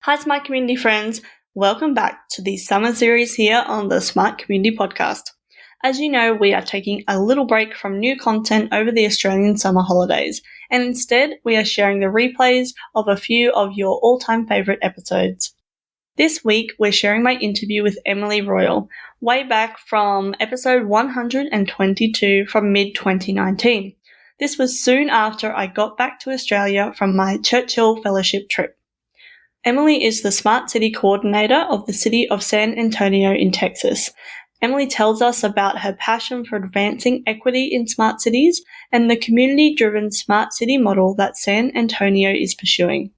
Hi, Smart Community friends. Welcome back to the summer series here on the Smart Community Podcast. As you know, we are taking a little break from new content over the Australian summer holidays, and instead we are sharing the replays of a few of your all-time favourite episodes. This week, we're sharing my interview with Emily Royall, way back from episode 122 from mid-2019. This was soon after I got back to Australia from my Churchill Fellowship trip. Emily is the Smart City Coordinator of the City of San Antonio in Texas. Emily tells us about her passion for advancing equity in smart cities and the community-driven smart city model that San Antonio is pursuing.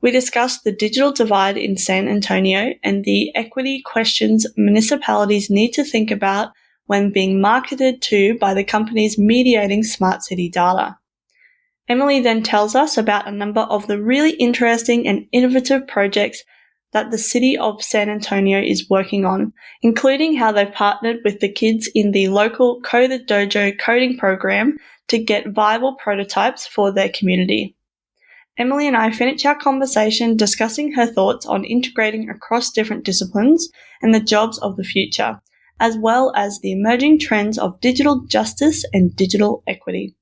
We discussed the digital divide in San Antonio and the equity questions municipalities need to think about when being marketed to by the companies mediating smart city data. Emily then tells us about a number of the really interesting and innovative projects that the City of San Antonio is working on, including how they've partnered with the kids in the local CoderDojo coding program to get viable prototypes for their community. Emily and I finish our conversation discussing her thoughts on integrating across different disciplines and the jobs of the future, as well as the emerging trends of digital justice and digital equity.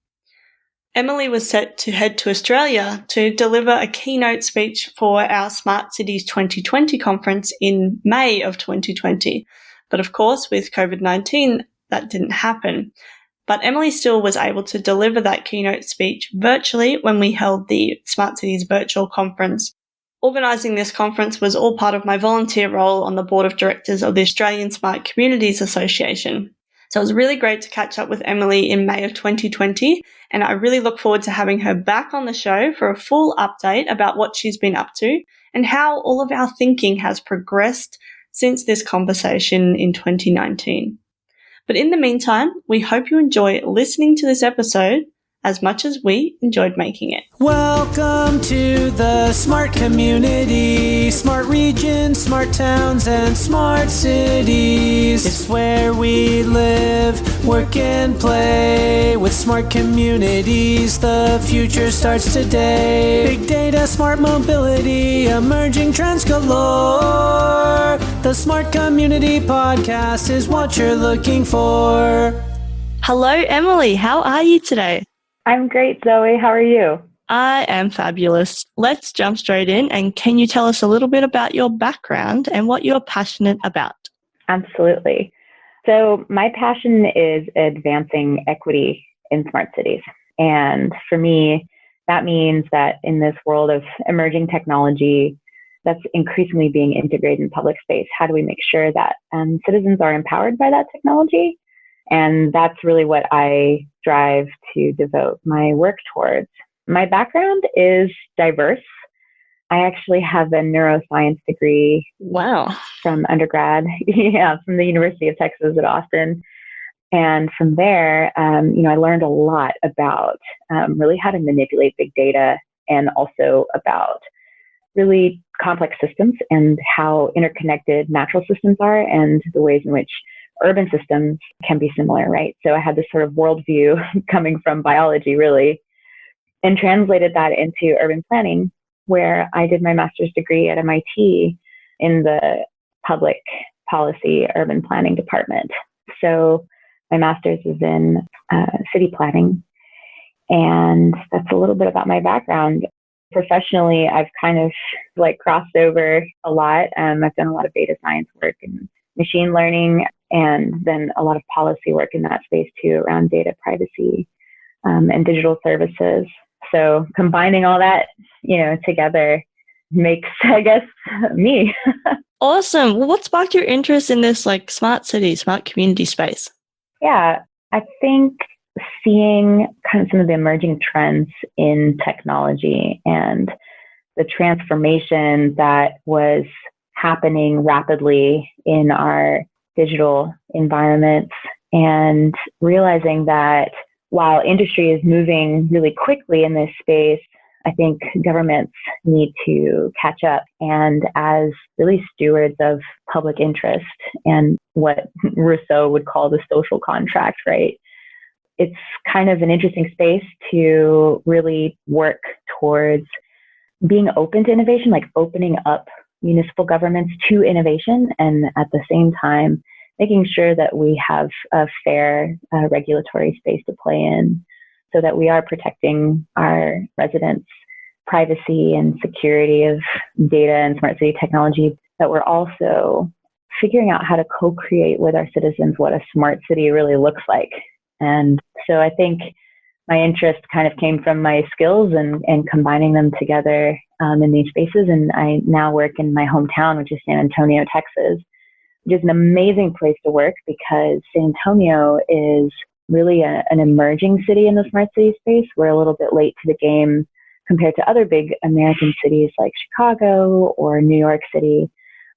Emily was set to head to Australia to deliver a keynote speech for our Smart Cities 2020 conference in May of 2020. But of course, with COVID-19, that didn't happen. But Emily still was able to deliver that keynote speech virtually when we held the Smart Cities virtual conference. Organising this conference was all part of my volunteer role on the board of directors of the Australian Smart Communities Association. So it was really great to catch up with Emily in May of 2020, and I really look forward to having her back on the show for a full update about what she's been up to and how all of our thinking has progressed since this conversation in 2019. But in the meantime, we hope you enjoy listening to this episode as much as we enjoyed making it. Welcome to the smart community, smart regions, smart towns, and smart cities. It's where we live, work, and play. With smart communities, the future starts today. Big data, smart mobility, emerging trends galore. The Smart Community Podcast is what you're looking for. Hello, Emily. How are you today? I'm great, Zoe. How are you? I am fabulous. Let's jump straight in. And can you tell us a little bit about your background and what you're passionate about? Absolutely. So my passion is advancing equity in smart cities. And for me, that means that in this world of emerging technology that's increasingly being integrated in public space, how do we make sure that citizens are empowered by that technology? And that's really what I strive to devote my work towards. My background is diverse. I actually have a neuroscience degree. Wow. From undergrad, from the University of Texas at Austin. And from there, I learned a lot about really how to manipulate big data and also about really complex systems and how interconnected natural systems are and the ways in which urban systems can be similar, right? So I had this sort of worldview coming from biology, really, and translated that into urban planning, where I did my master's degree at MIT in the public policy urban planning department. So my master's is in city planning, and that's a little bit about my background. Professionally, I've kind of crossed over a lot. I've done a lot of data science work and machine learning, and then a lot of policy work in that space too, around data privacy and digital services. So combining all that, together makes, I guess, me. Awesome. Well, what sparked your interest in this smart city, smart community space? Yeah, I think seeing kind of some of the emerging trends in technology and the transformation that was happening rapidly in our digital environments, and realizing that while industry is moving really quickly in this space, I think governments need to catch up, and as really stewards of public interest and what Rousseau would call the social contract, right? It's kind of an interesting space to really work towards being open to innovation, like opening up municipal governments to innovation, and at the same time, making sure that we have a fair regulatory space to play in so that we are protecting our residents' privacy and security of data and smart city technology, that we're also figuring out how to co-create with our citizens what a smart city really looks like. And so I think my interest kind of came from my skills and combining them together in these spaces. And I now work in my hometown, which is San Antonio, Texas, which is an amazing place to work because San Antonio is really an emerging city in the smart city space. We're a little bit late to the game compared to other big American cities like Chicago or New York City.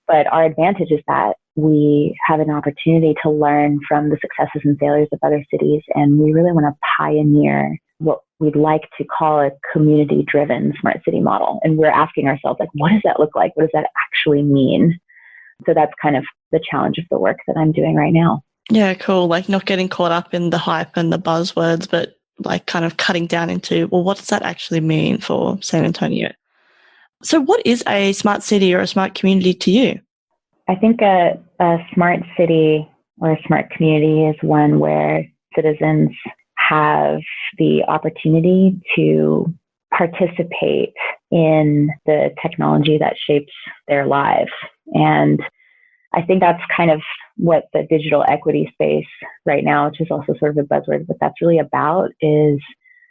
But our advantage is that we have an opportunity to learn from the successes and failures of other cities. And we really want to pioneer what we'd like to call a community-driven smart city model. And we're asking ourselves, like, what does that look like? What does that actually mean? So that's kind of the challenge of the work that I'm doing right now. Yeah, cool. Like not getting caught up in the hype and the buzzwords, but like kind of cutting down into, well, what does that actually mean for San Antonio? So what is a smart city or a smart community to you? I think a smart city or a smart community is one where citizens have the opportunity to participate in the technology that shapes their lives. And I think that's kind of what the digital equity space right now, which is also sort of a buzzword, what that's really about is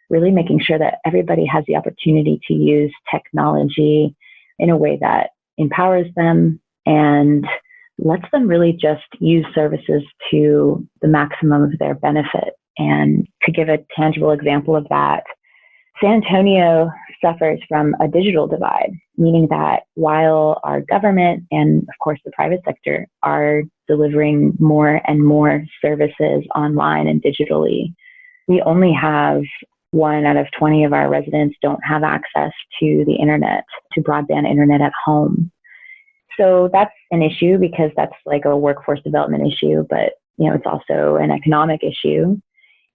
really making sure that everybody has the opportunity to use technology in a way that empowers them and lets them really just use services to the maximum of their benefit. And to give a tangible example of that, San Antonio suffers from a digital divide, meaning that while our government and, of course, the private sector are delivering more and more services online and digitally, we only have 1 out of 20 of our residents don't have access to the internet, to broadband internet at home. So that's an issue because that's like a workforce development issue, but it's also an economic issue.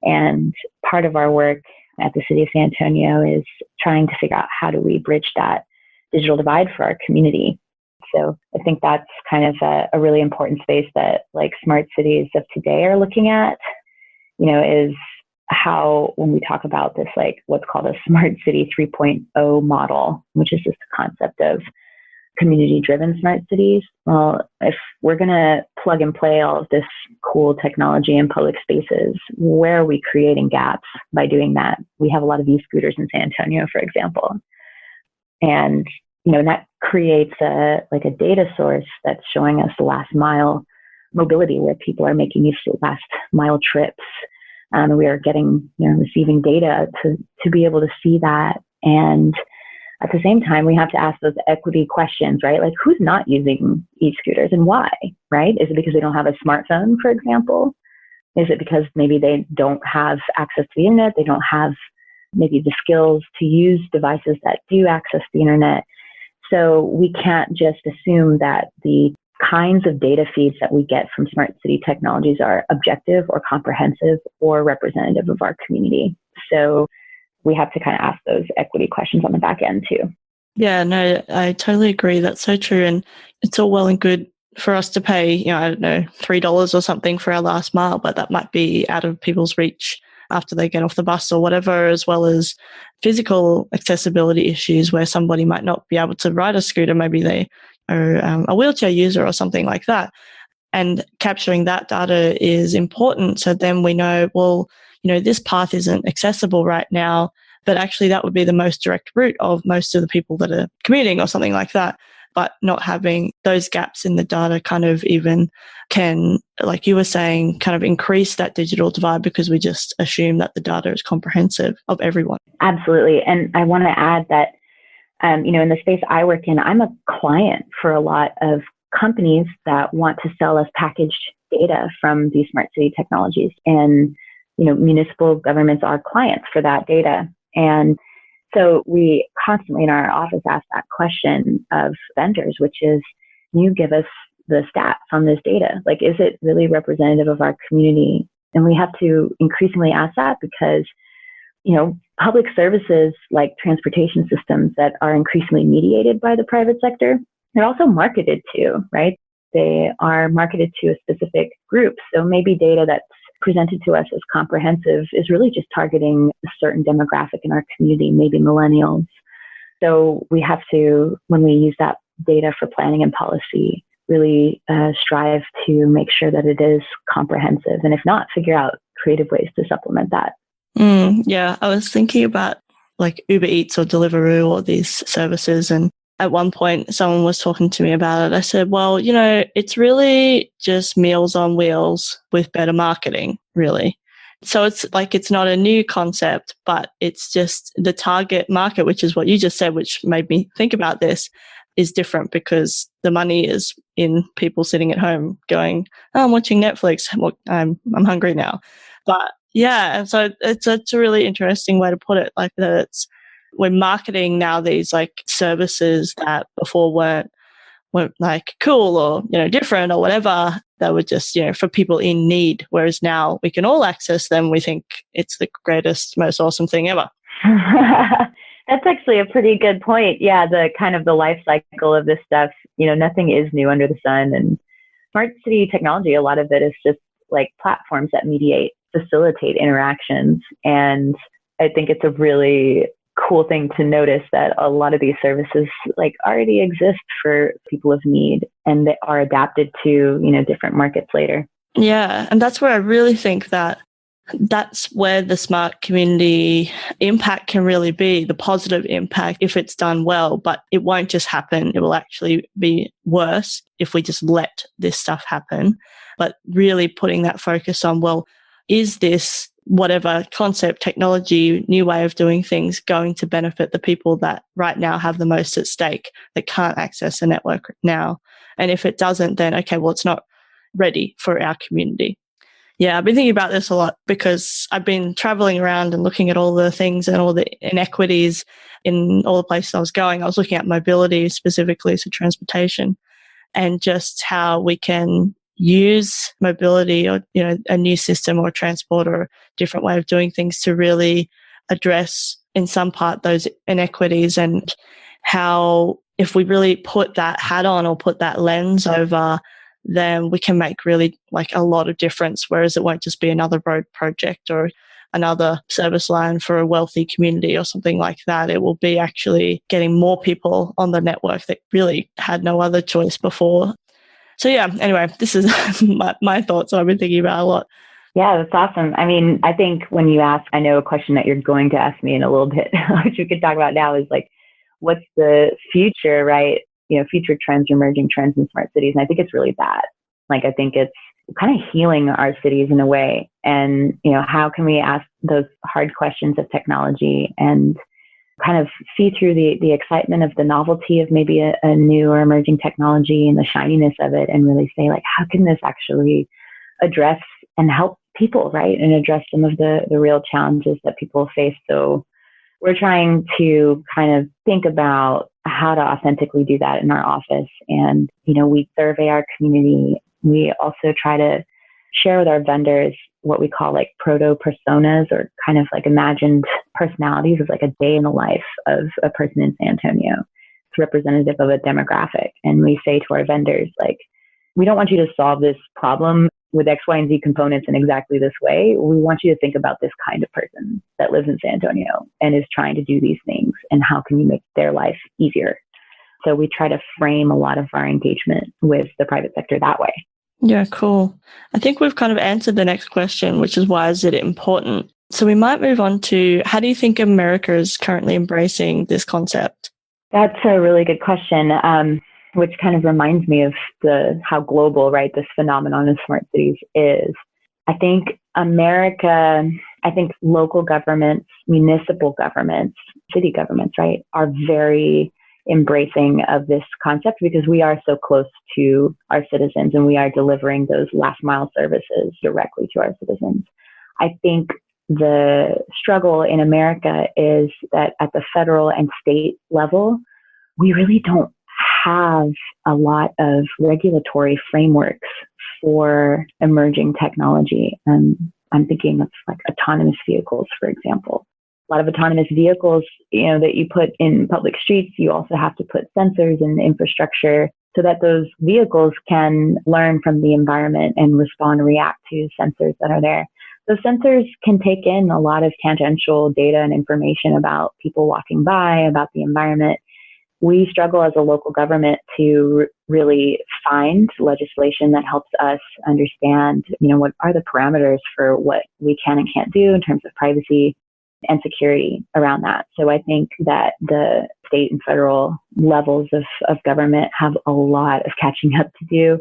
And part of our work at the City of San Antonio is trying to figure out how do we bridge that digital divide for our community. So I think that's kind of a really important space that like smart cities of today are looking at, is how when we talk about this, like what's called a smart city 3.0 model, which is just the concept of community-driven smart cities. Well, if we're going to plug and play all of this cool technology in public spaces, where are we creating gaps by doing that? We have a lot of e-scooters in San Antonio, for example. And, that creates a data source that's showing us the last mile mobility where people are making these last mile trips. We are getting, receiving data to be able to see that. And at the same time, we have to ask those equity questions, right? Like who's not using e-scooters and why, right? Is it because they don't have a smartphone, for example? Is it because maybe they don't have access to the internet? They don't have maybe the skills to use devices that do access the internet. So we can't just assume that the kinds of data feeds that we get from smart city technologies are objective or comprehensive or representative of our community. So we have to kind of ask those equity questions on the back end too. Yeah, no, I totally agree. That's so true. And it's all well and good for us to pay, I don't know, $3 or something for our last mile, but that might be out of people's reach after they get off the bus or whatever, as well as physical accessibility issues where somebody might not be able to ride a scooter. Maybe they are a wheelchair user or something like that. And capturing that data is important. So then we know, well, this path isn't accessible right now, but actually that would be the most direct route of most of the people that are commuting or something like that. But not having those gaps in the data kind of even can, like you were saying, kind of increase that digital divide because we just assume that the data is comprehensive of everyone. Absolutely. And I want to add that, in the space I work in, I'm a client for a lot of companies that want to sell us packaged data from these smart city technologies. And municipal governments are clients for that data. And so we constantly in our office ask that question of vendors, which is, can you give us the stats on this data? Like, is it really representative of our community? And we have to increasingly ask that because, public services like transportation systems that are increasingly mediated by the private sector, they're also marketed to, right? They are marketed to a specific group. So maybe data that's presented to us as comprehensive is really just targeting a certain demographic in our community, maybe millennials. So we have to, when we use that data for planning and policy, really strive to make sure that it is comprehensive. And if not, figure out creative ways to supplement that. Yeah, I was thinking about like Uber Eats or Deliveroo or these services. And at one point, someone was talking to me about it. I said, well, it's really just Meals on Wheels with better marketing, really. So it's not a new concept, but it's just the target market, which is what you just said, which made me think about this, is different because the money is in people sitting at home going, oh, I'm watching Netflix. I'm hungry now. But yeah, and so it's a really interesting way to put it, like that we're marketing now these like services that before weren't like cool or, different or whatever. They were just, for people in need. Whereas now we can all access them. We think it's the greatest, most awesome thing ever. That's actually a pretty good point. Yeah, the kind of the life cycle of this stuff, nothing is new under the sun. And smart city technology, a lot of it is just like platforms that facilitate interactions. And I think it's a really cool thing to notice that a lot of these services like already exist for people of need, and they are adapted to, different markets later. Yeah. And that's where I really think that's where the smart community impact can really be, the positive impact if it's done well. But it won't just happen. It will actually be worse if we just let this stuff happen. But really putting that focus on, well, is this whatever concept, technology, new way of doing things going to benefit the people that right now have the most at stake, that can't access a network now? And if it doesn't, then okay, well, it's not ready for our community. Yeah, I've been thinking about this a lot because I've been traveling around and looking at all the things and all the inequities in all the places I was going. I was looking at mobility specifically, so transportation, and just how we can use mobility or, a new system or transport or a different way of doing things to really address in some part those inequities, and how if we really put that hat on or put that lens over, then we can make really like a lot of difference, whereas it won't just be another road project or another service line for a wealthy community or something like that. It will be actually getting more people on the network that really had no other choice before. So yeah, anyway, this is my thoughts I've been thinking about a lot. Yeah, that's awesome. I mean, I think when you ask, I know a question that you're going to ask me in a little bit, which we could talk about now, is like, what's the future, right? Future trends, emerging trends in smart cities. And I think it's really that. Like, I think it's kind of healing our cities in a way. And, how can we ask those hard questions of technology and kind of see through the excitement of the novelty of maybe a new or emerging technology and the shininess of it, and really say, like, how can this actually address and help people, right? And address some of the real challenges that people face. So we're trying to kind of think about how to authentically do that in our office. And, we survey our community. We also try to share with our vendors what we call like proto-personas, or kind of like imagined personalities of like a day in the life of a person in San Antonio. It's representative of a demographic. And we say to our vendors, like, we don't want you to solve this problem with X, Y, and Z components in exactly this way. We want you to think about this kind of person that lives in San Antonio and is trying to do these things, and how can you make their life easier? So we try to frame a lot of our engagement with the private sector that way. Yeah, cool. I think we've kind of answered the next question, which is why is it important? So we might move on to, how do you think America is currently embracing this concept? That's a really good question, which kind of reminds me of how global, right, this phenomenon of smart cities is. I think local governments, municipal governments, city governments, right, are very embracing of this concept because we are so close to our citizens and we are delivering those last mile services directly to our citizens. I think the struggle in America is that at the federal and state level, we really don't have a lot of regulatory frameworks for emerging technology. And I'm thinking of like autonomous vehicles, for example. a lot of autonomous vehicles, that you put in public streets, you also have to put sensors in the infrastructure so that those vehicles can learn from the environment and respond and react to sensors that are there. Those sensors can take in a lot of tangential data and information about people walking by, about the environment. We struggle as a local government to really find legislation that helps us understand, what are the parameters for what we can and can't do in terms of privacy and security around that. So I think that the state and federal levels of government have a lot of catching up to do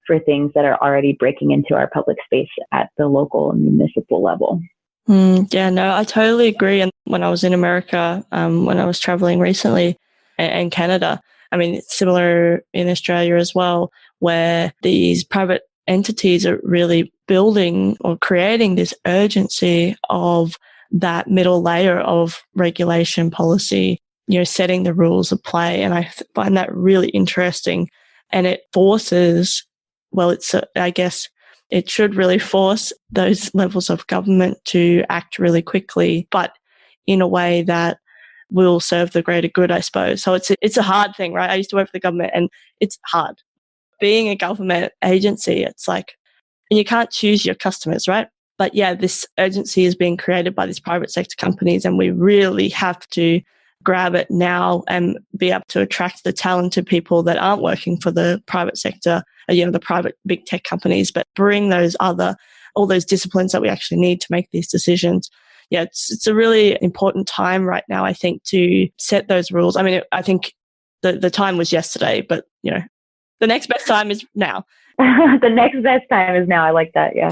for things that are already breaking into our public space at the local and municipal level. Yeah, no, I totally agree. And when I was in America, when I was traveling recently, and Canada, I mean, it's similar in Australia as well, where these private entities are really building or creating this urgency of that middle layer of regulation policy, setting the rules of play. And I find that really interesting. And it forces, I guess it should really force those levels of government to act really quickly, but in a way that will serve the greater good, I suppose. So it's a hard thing, right? I used to work for the government and it's hard. Being a government agency, it's like, and you can't choose your customers, right? But yeah, this urgency is being created by these private sector companies, and we really have to grab it now and be able to attract the talented people that aren't working for the private sector, the private big tech companies, but bring all those disciplines that we actually need to make these decisions. Yeah, it's a really important time right now, I think, to set those rules. I mean, I think the time was yesterday, but, the next best time is now. The next best time is now. I like that, yeah.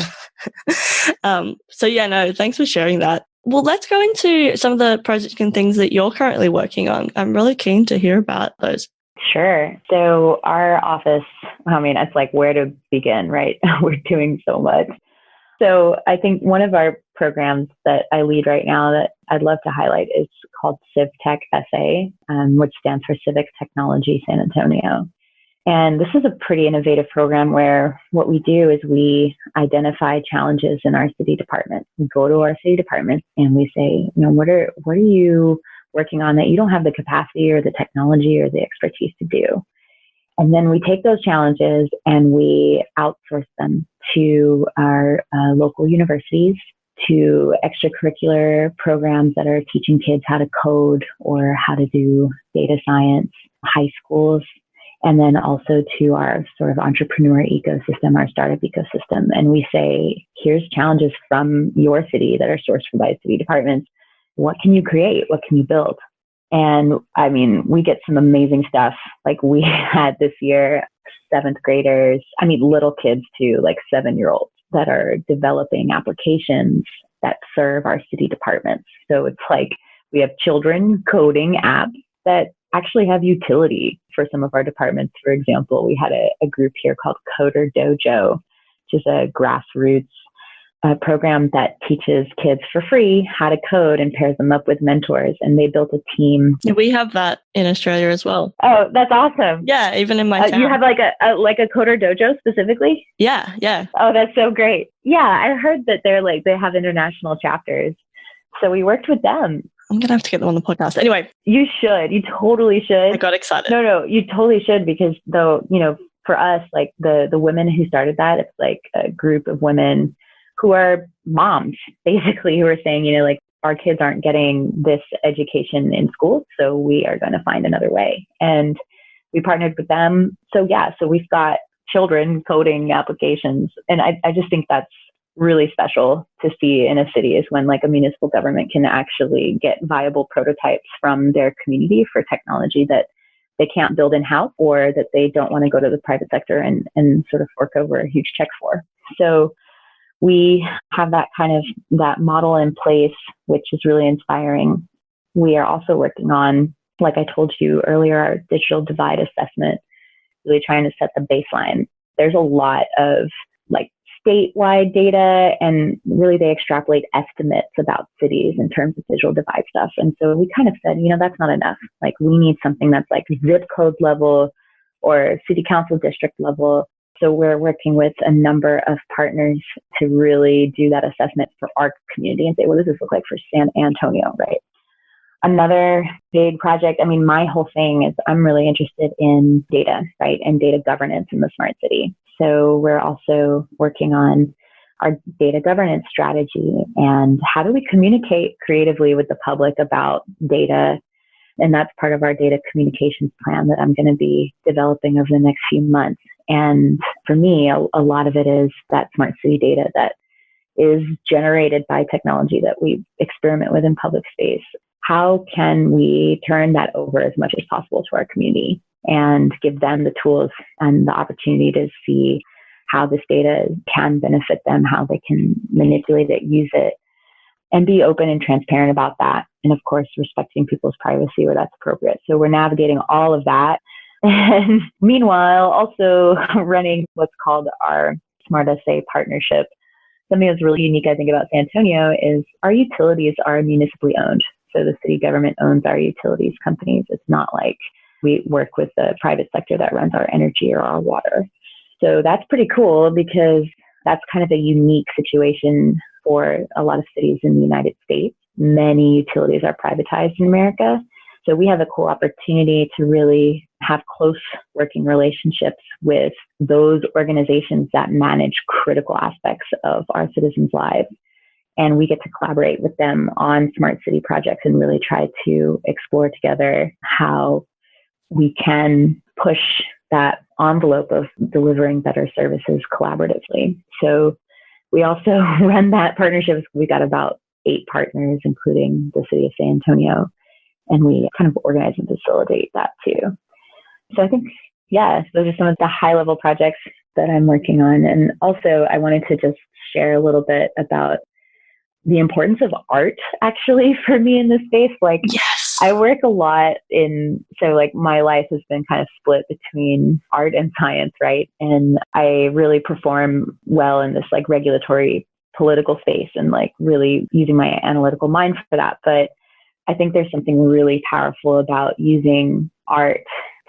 So yeah, no, thanks for sharing that. Well, let's go into some of the projects and things that you're currently working on. I'm really keen to hear about those. Sure. So our office, it's like where to begin, right? We're doing so much. So I think one of our programs that I lead right now that I'd love to highlight is called CivTech SA, which stands for Civic Technology San Antonio. And this is a pretty innovative program where what we do is we identify challenges in our city department. We go to our city department and we say, what are you working on that you don't have the capacity or the technology or the expertise to do? And then we take those challenges and we outsource them to our local universities, to extracurricular programs that are teaching kids how to code or how to do data science, high schools, and then also to our sort of entrepreneur ecosystem, our startup ecosystem. And we say, here's challenges from your city that are sourced from by city departments. What can you create? What can you build? And I mean, we get some amazing stuff. Like we had this year, 7th graders, little kids too, like 7-year-olds that are developing applications that serve our city departments. So it's like we have children coding apps that actually have utility for some of our departments. For example, we had a group here called CoderDojo, which is a grassroots program that teaches kids for free how to code and pairs them up with mentors. And they built a team. We have that in Australia as well. Oh, that's awesome. Yeah, even in my town. You have like a CoderDojo specifically? Yeah. Oh, that's so great. Yeah, I heard that they have international chapters. So we worked with them. I'm going to have to get them on the podcast. Anyway. You should. You totally should. I got excited. No, you totally should, because though, for us, like the women who started that, it's like a group of women who are moms, basically, who are saying, like our kids aren't getting this education in school, so we are going to find another way. And we partnered with them. So we've got children coding applications. And I just think that's really special to see in a city, is when like a municipal government can actually get viable prototypes from their community for technology that they can't build in-house, or that they don't want to go to the private sector and sort of fork over a huge check for. So we have that model in place, which is really inspiring. We are also working on, like I told you earlier, our digital divide assessment, really trying to set the baseline. There's a lot of like statewide data, and really they extrapolate estimates about cities in terms of digital divide stuff. And so we kind of said, that's not enough. Like we need something that's like zip code level or city council district level, So we're working with a number of partners to really do that assessment for our community and say, what does this look like for San Antonio, right? Another big project, I mean, my whole thing is I'm really interested in data, right? And data governance in the smart city. So we're also working on our data governance strategy and how do we communicate creatively with the public about data. And that's part of our data communications plan that I'm going to be developing over the next few months. And for me, a lot of it is that smart city data that is generated by technology that we experiment with in public space. How can we turn that over as much as possible to our community and give them the tools and the opportunity to see how this data can benefit them, how they can manipulate it, use it, and be open and transparent about that. And of course, respecting people's privacy where that's appropriate. So we're navigating all of that. And meanwhile, also running what's called our Smart SA partnership. Something that's really unique, I think, about San Antonio is our utilities are municipally owned. So the city government owns our utilities companies. It's not like we work with the private sector that runs our energy or our water. So that's pretty cool because that's kind of a unique situation for a lot of cities in the United States. Many utilities are privatized in America. So we have a cool opportunity to really have close working relationships with those organizations that manage critical aspects of our citizens' lives. And we get to collaborate with them on smart city projects and really try to explore together how we can push that envelope of delivering better services collaboratively. So we also run that partnership. We got about 8 partners, including the city of San Antonio, and we kind of organize and facilitate that too. So I think, yeah, those are some of the high level projects that I'm working on. And also I wanted to just share a little bit about the importance of art actually for me in this space. Like, Yes. I work a lot so like my life has been kind of split between art and science, right? And I really perform well in this like regulatory political space and like really using my analytical mind for that. But I think there's something really powerful about using art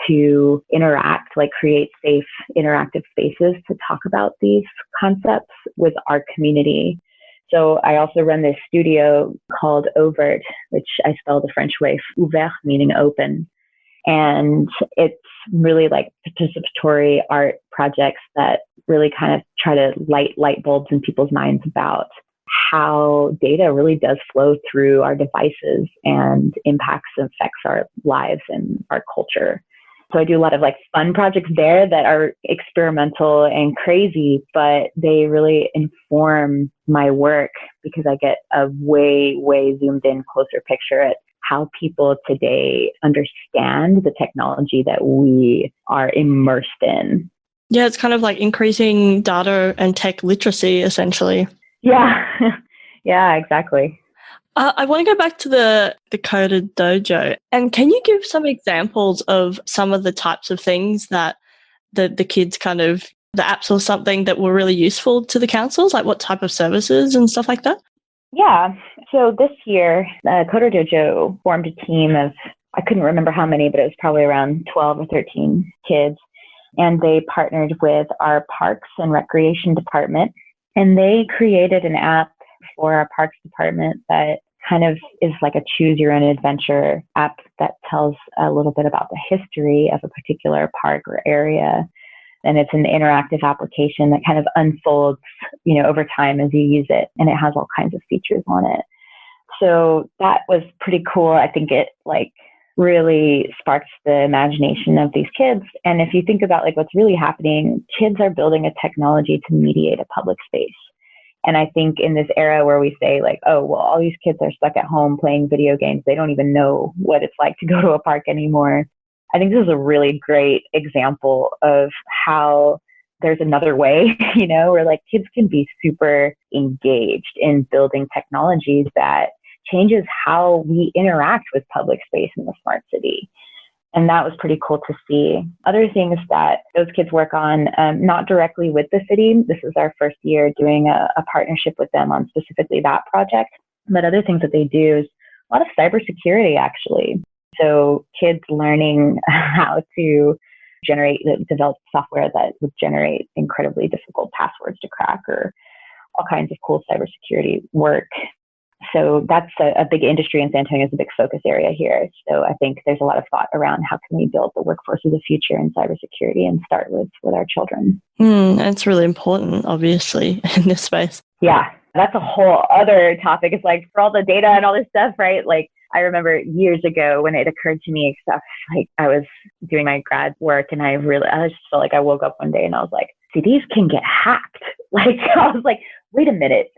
to interact, like create safe interactive spaces to talk about these concepts with our community. So I also run this studio called Overt, which I spell the French way, ouvert, meaning open. And it's really like participatory art projects that really kind of try to light bulbs in people's minds about how data really does flow through our devices and impacts and affects our lives and our culture. So I do a lot of like fun projects there that are experimental and crazy, but they really inform my work because I get a way zoomed in closer picture at how people today understand the technology that we are immersed in. Yeah, it's kind of like increasing data and tech literacy, essentially. Yeah, yeah, exactly. I want to go back to the CoderDojo. And can you give some examples of some of the types of things that the kids the apps or something that were really useful to the councils? Like what type of services and stuff like that? Yeah. So this year, CoderDojo formed a team of, I couldn't remember how many, but it was probably around 12 or 13 kids. And they partnered with our Parks and Recreation Department. And they created an app for our Parks Department that kind of is like a choose your own adventure app that tells a little bit about the history of a particular park or area. And it's an interactive application that kind of unfolds, over time as you use it. And it has all kinds of features on it. So that was pretty cool. I think it really sparks the imagination of these kids. And if you think about what's really happening, kids are building a technology to mediate a public space. And I think in this era where we say all these kids are stuck at home playing video games, they don't even know what it's like to go to a park anymore. I think this is a really great example of how there's another way, where kids can be super engaged in building technologies that changes how we interact with public space in the smart city. And that was pretty cool to see. Other things that those kids work on, not directly with the city. This is our first year doing a partnership with them on specifically that project. But other things that they do is a lot of cybersecurity, actually. So kids learning how to develop software that would generate incredibly difficult passwords to crack, or all kinds of cool cybersecurity work. So that's a big industry in San Antonio, is a big focus area here. So I think there's a lot of thought around how can we build the workforce of the future in cybersecurity, and start with our children. It's really important, obviously, in this space. Yeah, that's a whole other topic. It's like, for all the data and all this stuff, right? Like, I remember years ago when it occurred to me, stuff like I was doing my grad work, and I just felt like I woke up one day and I was like, cities can get hacked. Like, I was like, wait a minute,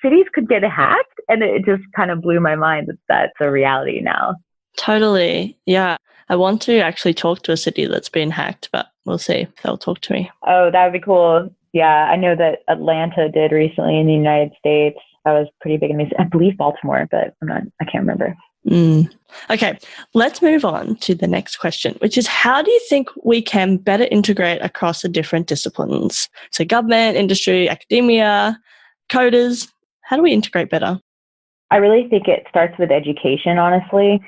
cities could get hacked. And it just kind of blew my mind that that's a reality now. Totally. Yeah. I want to actually talk to a city that's been hacked, but we'll see if they'll talk to me. Oh, that would be cool. Yeah. I know that Atlanta did recently in the United States. That was pretty big. I believe Baltimore, but I can't remember. Okay. Let's move on to the next question, which is, how do you think we can better integrate across the different disciplines? So government, industry, academia, coders. How do we integrate better? I really think it starts with education, honestly.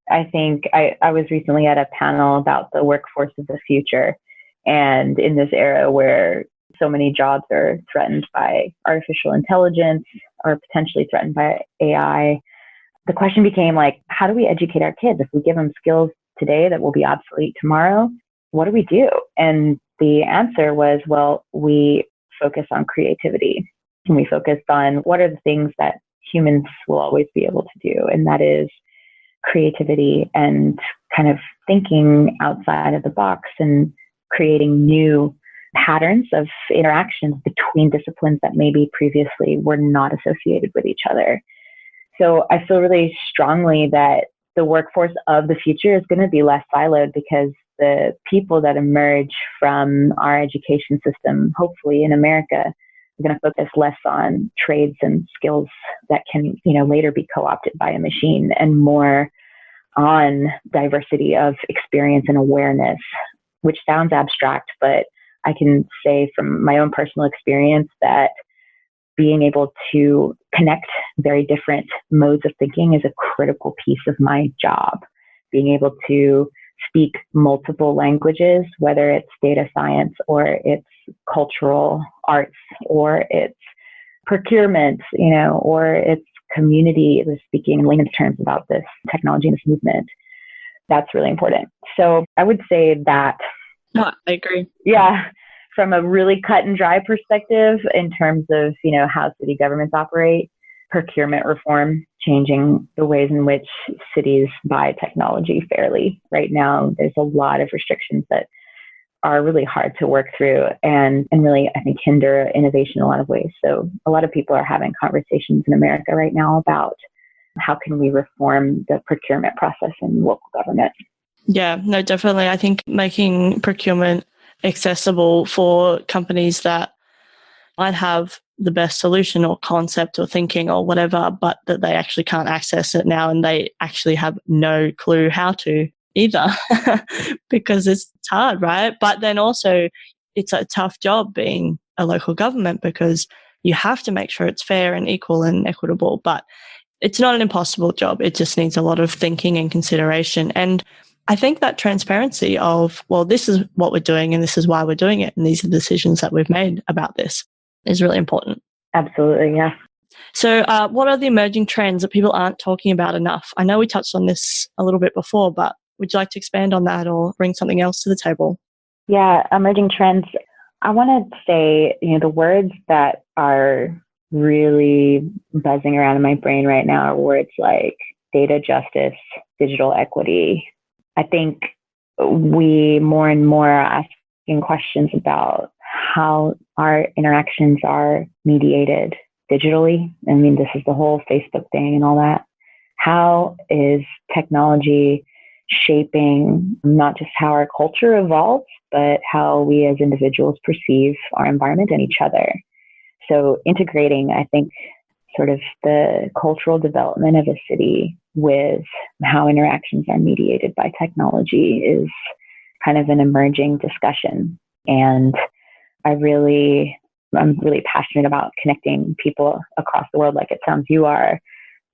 I think I was recently at a panel about the workforce of the future. And in this era where so many jobs are threatened by artificial intelligence or potentially threatened by AI, the question became like, how do we educate our kids? If we give them skills today that will be obsolete tomorrow, what do we do? And the answer was, well, we focus on creativity. And we focused on what are the things that humans will always be able to do. And that is creativity and kind of thinking outside of the box and creating new patterns of interactions between disciplines that maybe previously were not associated with each other. So I feel really strongly that the workforce of the future is going to be less siloed, because the people that emerge from our education system, hopefully in America, are going to focus less on trades and skills that can, later be co-opted by a machine, and more on diversity of experience and awareness, which sounds abstract, but I can say from my own personal experience that being able to connect very different modes of thinking is a critical piece of my job. Being able to speak multiple languages, whether it's data science or it's cultural arts or it's procurement, or it's community, speaking in layman's terms about this technology and this movement. That's really important. So I would say that. No, I agree. Yeah. From a really cut and dry perspective, in terms of, how city governments operate, procurement reform, changing the ways in which cities buy technology fairly. Right now, there's a lot of restrictions that are really hard to work through and really, I think, hinder innovation in a lot of ways. So a lot of people are having conversations in America right now about how can we reform the procurement process in local government. Yeah, no, definitely. I think making procurement accessible for companies that might have the best solution or concept or thinking or whatever, but that they actually can't access it now, and they actually have no clue how to either because it's hard, right? But then also it's a tough job being a local government, because you have to make sure it's fair and equal and equitable, but it's not an impossible job. It just needs a lot of thinking and consideration. And I think that transparency of, well, this is what we're doing and this is why we're doing it, and these are the decisions that we've made about this, is really important. Absolutely, yeah. So what are the emerging trends that people aren't talking about enough? I know we touched on this a little bit before, but would you like to expand on that or bring something else to the table? Yeah, emerging trends. I want to say, the words that are really buzzing around in my brain right now are words like data justice, digital equity. I think we more and more are asking questions about how our interactions are mediated digitally. I mean, this is the whole Facebook thing and all that. How is technology shaping not just how our culture evolves, but how we as individuals perceive our environment and each other? So integrating, I think, sort of the cultural development of a city with how interactions are mediated by technology is kind of an emerging discussion. And I'm really passionate about connecting people across the world, like it sounds you are,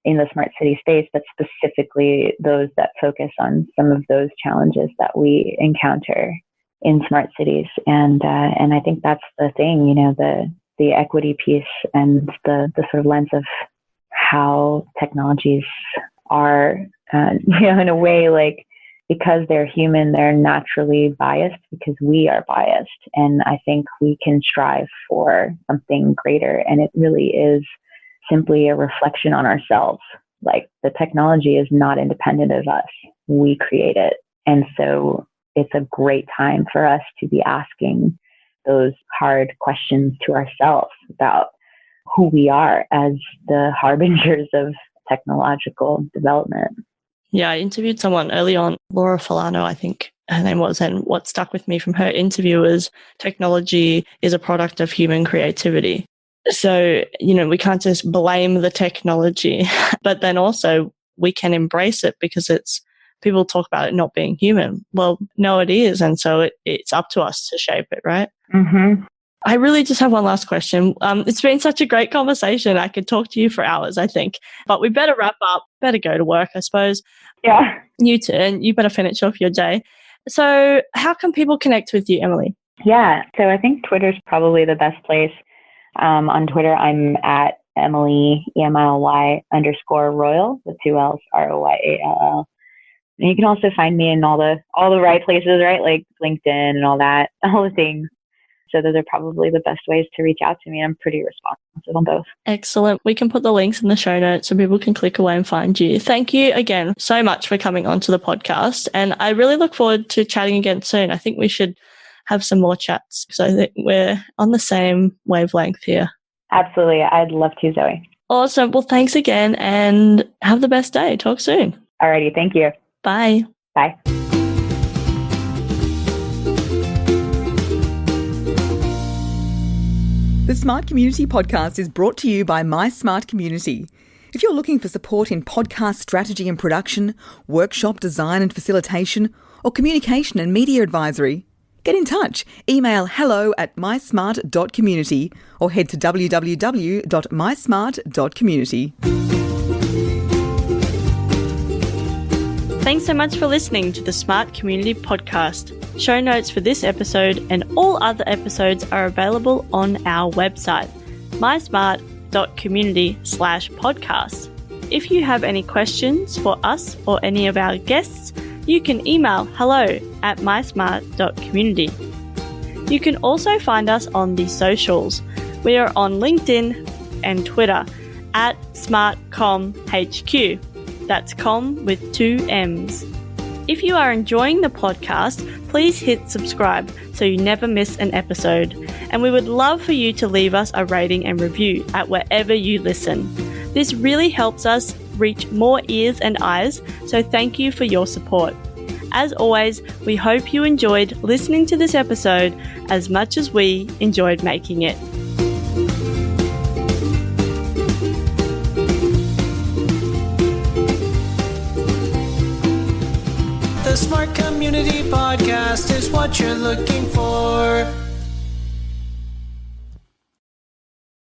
in the smart city space, but specifically those that focus on some of those challenges that we encounter in smart cities. And I think that's the thing, the equity piece and the sort of lens of how technologies are, in a way, like, because they're human, they're naturally biased because we are biased. And I think we can strive for something greater. And it really is simply a reflection on ourselves. Like, the technology is not independent of us. We create it. And so it's a great time for us to be asking those hard questions to ourselves about who we are as the harbingers of technological development. Yeah, I interviewed someone early on, Laura Falano, I think her name was, and what stuck with me from her interview was technology is a product of human creativity. So, we can't just blame the technology, but then also we can embrace it because people talk about it not being human. Well, no, it is. And so it's up to us to shape it, right? Mm-hmm. I really just have one last question. It's been such a great conversation. I could talk to you for hours, I think, but we better wrap up, better go to work, I suppose. Yeah. You too, and you better finish off your day. So how can people connect with you, Emily? Yeah. So I think Twitter's probably the best place. On Twitter, I'm at Emily, EMILY _Royall, with 2 L's, ROYALL. And you can also find me in all the right places, right? Like LinkedIn and all that, all the things. So those are probably the best ways to reach out to me. I'm pretty responsive on both. Excellent. We can put the links in the show notes so people can click away and find you. Thank you again so much for coming onto the podcast. And I really look forward to chatting again soon. I think we should have some more chats because I think we're on the same wavelength here. Absolutely. I'd love to, Zoe. Awesome. Well, thanks again and have the best day. Talk soon. Alrighty. Thank you. Bye. Bye. The Smart Community Podcast is brought to you by My Smart Community. If you're looking for support in podcast strategy and production, workshop design and facilitation, or communication and media advisory, get in touch. Email hello@mysmart.community or head to www.mysmart.community. Thanks so much for listening to the Smart Community Podcast. Show notes for this episode and all other episodes are available on our website, mysmart.community/podcast. If you have any questions for us or any of our guests, you can email hello@mysmart.community. You can also find us on the socials. We are on LinkedIn and Twitter @SmartComHQ. That's com with 2 M's. If you are enjoying the podcast, please hit subscribe so you never miss an episode. And we would love for you to leave us a rating and review at wherever you listen. This really helps us reach more ears and eyes, so thank you for your support. As always, we hope you enjoyed listening to this episode as much as we enjoyed making it. The Smart Community Podcast is what you're looking for.